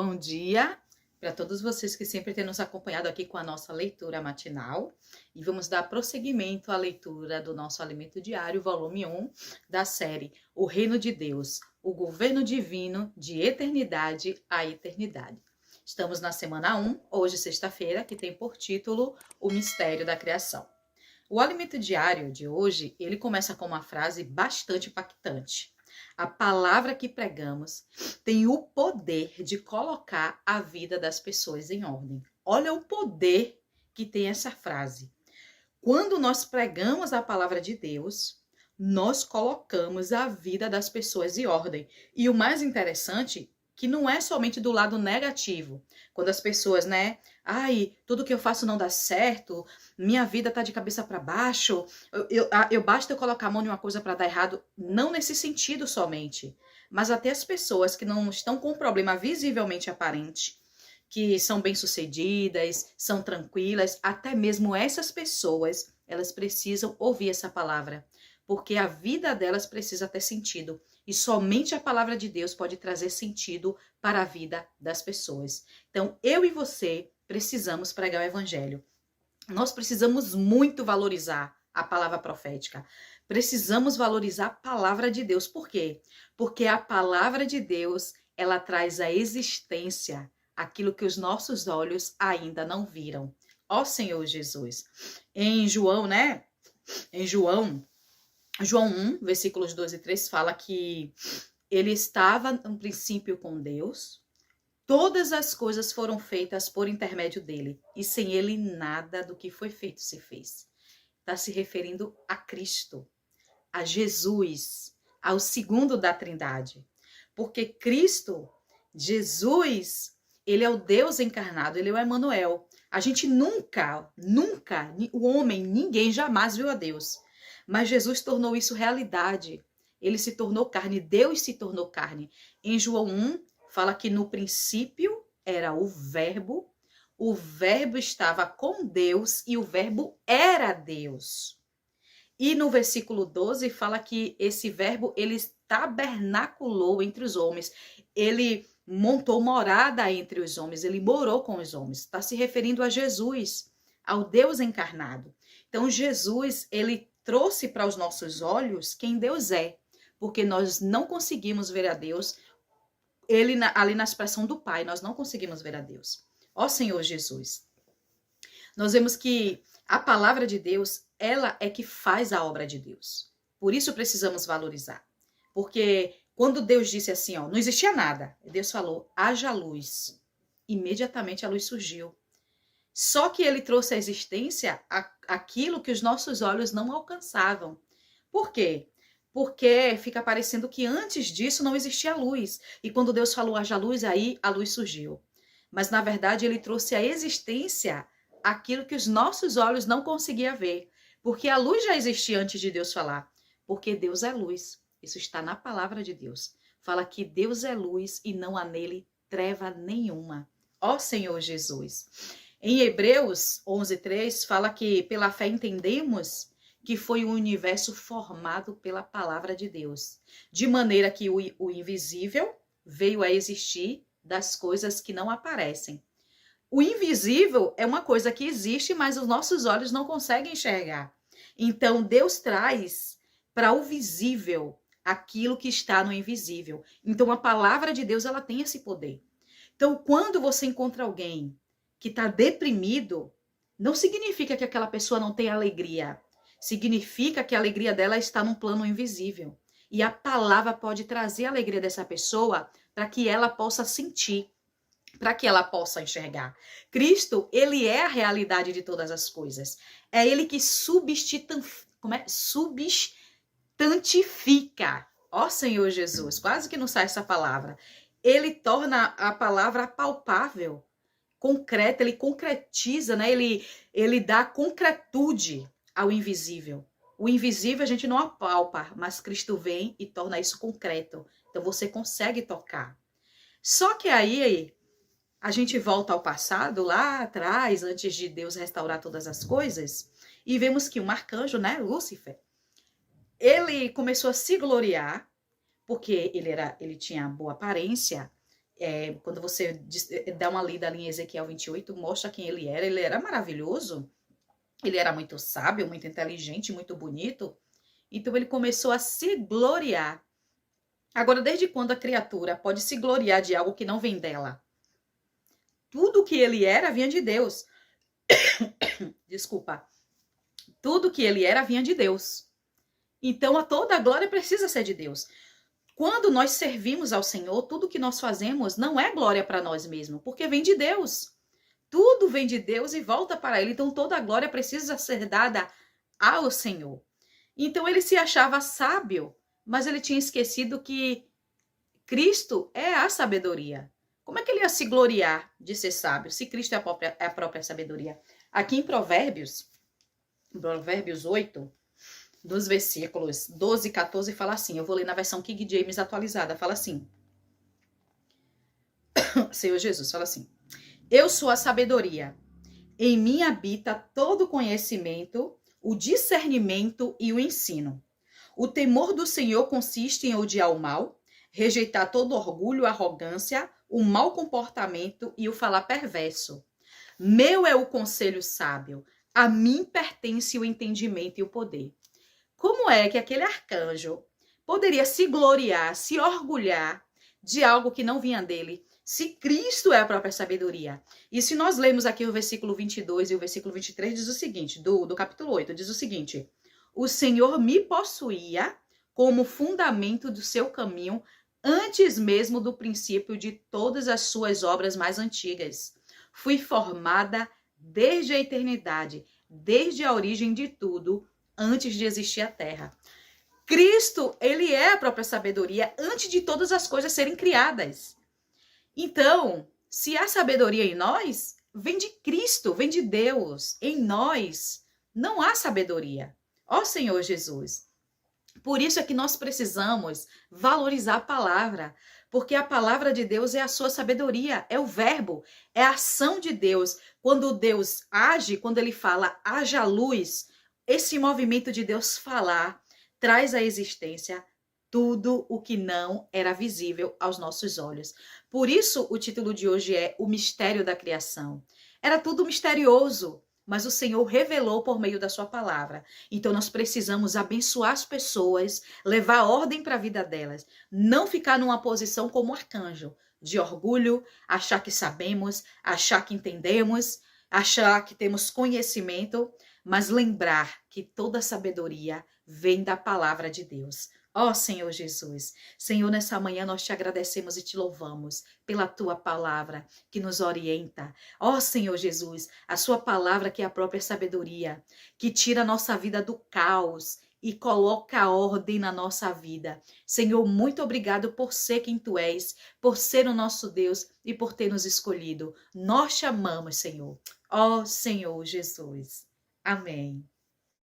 Bom dia para todos vocês que sempre têm nos acompanhado aqui com a nossa leitura matinal. E vamos dar prosseguimento à leitura do nosso Alimento Diário, volume 1, da série O Reino de Deus, o Governo Divino de Eternidade a Eternidade. Estamos na semana 1, hoje sexta-feira, que tem por título O Mistério da Criação. O Alimento Diário de hoje, ele começa com uma frase bastante impactante. A palavra que pregamos tem o poder de colocar a vida das pessoas em ordem. Olha o poder que tem essa frase. Quando nós pregamos a palavra de Deus, nós colocamos a vida das pessoas em ordem. E o mais interessante, que não é somente do lado negativo. Quando as pessoas, tudo que eu faço não dá certo, minha vida tá de cabeça para baixo, basta eu colocar a mão em uma coisa para dar errado. Não nesse sentido somente, mas até as pessoas que não estão com um problema visivelmente aparente, que são bem-sucedidas, são tranquilas, até mesmo essas pessoas, elas precisam ouvir essa palavra, porque a vida delas precisa ter sentido. E somente a palavra de Deus pode trazer sentido para a vida das pessoas. Então, eu e você precisamos pregar o evangelho. Nós precisamos muito valorizar a palavra profética. Precisamos valorizar a palavra de Deus. Por quê? Porque a palavra de Deus, ela traz à existência aquilo que os nossos olhos ainda não viram. Ó Senhor Jesus. Em João, João 1, versículos 2 e 3, fala que ele estava no princípio com Deus, todas as coisas foram feitas por intermédio dele, e sem ele nada do que foi feito se fez. Está se referindo a Cristo, a Jesus, ao segundo da Trindade. Porque Cristo, Jesus, ele é o Deus encarnado, ele é o Emanuel. A gente nunca, o homem, ninguém jamais viu a Deus. Mas Jesus tornou isso realidade. Ele se tornou carne, Deus se tornou carne. Em João 1, fala que no princípio era o verbo estava com Deus e o verbo era Deus. E no versículo 12 fala que esse verbo, ele tabernaculou entre os homens. Ele montou morada entre os homens, ele morou com os homens. Está se referindo a Jesus, ao Deus encarnado. Então Jesus, ele trouxe para os nossos olhos quem Deus é, porque nós não conseguimos ver a Deus, ali na expressão do Pai, nós não conseguimos ver a Deus. Ó Senhor Jesus, nós vemos que a palavra de Deus, ela é que faz a obra de Deus. Por isso precisamos valorizar. Porque quando Deus disse assim, não existia nada, Deus falou, haja luz. Imediatamente a luz surgiu. Só que ele trouxe à existência aquilo que os nossos olhos não alcançavam. Por quê? Porque fica parecendo que antes disso não existia luz. E quando Deus falou haja luz, aí a luz surgiu. Mas na verdade ele trouxe à existência aquilo que os nossos olhos não conseguiam ver. Porque a luz já existia antes de Deus falar. Porque Deus é luz. Isso está na palavra de Deus. Fala que Deus é luz e não há nele treva nenhuma. Ó Senhor Jesus. Em Hebreus 11:3 fala que pela fé entendemos que foi um universo formado pela palavra de Deus, de maneira que o invisível veio a existir das coisas que não aparecem. O invisível é uma coisa que existe, mas os nossos olhos não conseguem enxergar. Então Deus traz para o visível aquilo que está no invisível. Então a palavra de Deus, ela tem esse poder. Então quando você encontra alguém que está deprimido, não significa que aquela pessoa não tem alegria. Significa que a alegria dela está num plano invisível. E a palavra pode trazer a alegria dessa pessoa para que ela possa sentir, para que ela possa enxergar. Cristo, ele é a realidade de todas as coisas. É ele que substantifica. Ó Senhor Jesus, quase que não sai essa palavra. Ele torna a palavra palpável, concreta, ele concretiza, ele dá concretude ao invisível. O invisível a gente não apalpa, mas Cristo vem e torna isso concreto. Então você consegue tocar. Só que aí a gente volta ao passado, lá atrás, antes de Deus restaurar todas as coisas, e vemos que um arcanjo, Lúcifer, ele começou a se gloriar, porque ele tinha boa aparência, Quando você dá uma lida ali em Ezequiel 28, mostra quem ele era. Ele era maravilhoso, ele era muito sábio, muito inteligente, muito bonito. Então ele começou a se gloriar. Agora, desde quando a criatura pode se gloriar de algo que não vem dela? Tudo que ele era vinha de Deus. Desculpa. Tudo que ele era vinha de Deus. Então, toda a glória precisa ser de Deus. Quando nós servimos ao Senhor, tudo que nós fazemos não é glória para nós mesmos, porque vem de Deus. Tudo vem de Deus e volta para Ele. Então, toda a glória precisa ser dada ao Senhor. Então, ele se achava sábio, mas ele tinha esquecido que Cristo é a sabedoria. Como é que ele ia se gloriar de ser sábio, se Cristo é a própria sabedoria? Aqui em Provérbios 8, dos versículos 12 e 14, fala assim, eu vou ler na versão King James atualizada, fala assim, Senhor Jesus, fala assim, eu sou a sabedoria, em mim habita todo o conhecimento, o discernimento e o ensino. O temor do Senhor consiste em odiar o mal, rejeitar todo orgulho, arrogância, o mau comportamento e o falar perverso. Meu é o conselho sábio, a mim pertence o entendimento e o poder. Como é que aquele arcanjo poderia se gloriar, se orgulhar de algo que não vinha dele, se Cristo é a própria sabedoria? E se nós lemos aqui o versículo 22 e o versículo 23, diz o seguinte, do capítulo 8, diz o seguinte, o Senhor me possuía como fundamento do seu caminho antes mesmo do princípio de todas as suas obras mais antigas. Fui formada desde a eternidade, desde a origem de tudo, antes de existir a terra. Cristo, ele é a própria sabedoria antes de todas as coisas serem criadas. Então, se há sabedoria em nós, vem de Cristo, vem de Deus. Em nós não há sabedoria. Ó Senhor Jesus. Por isso é que nós precisamos valorizar a palavra, porque a palavra de Deus é a sua sabedoria, é o verbo, é a ação de Deus. Quando Deus age, quando ele fala, haja luz, esse movimento de Deus falar traz à existência tudo o que não era visível aos nossos olhos. Por isso o título de hoje é O Mistério da Criação. Era tudo misterioso, mas o Senhor revelou por meio da sua palavra. Então nós precisamos abençoar as pessoas, levar ordem para a vida delas, não ficar numa posição como arcanjo, de orgulho, achar que sabemos, achar que entendemos, achar que temos conhecimento, mas lembrar que toda sabedoria vem da palavra de Deus. Ó Senhor Jesus, Senhor, nessa manhã nós te agradecemos e te louvamos pela tua palavra que nos orienta. Ó Senhor Jesus, a sua palavra que é a própria sabedoria, que tira a nossa vida do caos e coloca a ordem na nossa vida. Senhor, muito obrigado por ser quem tu és, por ser o nosso Deus e por ter nos escolhido. Nós te amamos, Senhor. Ó Senhor Jesus. Amém.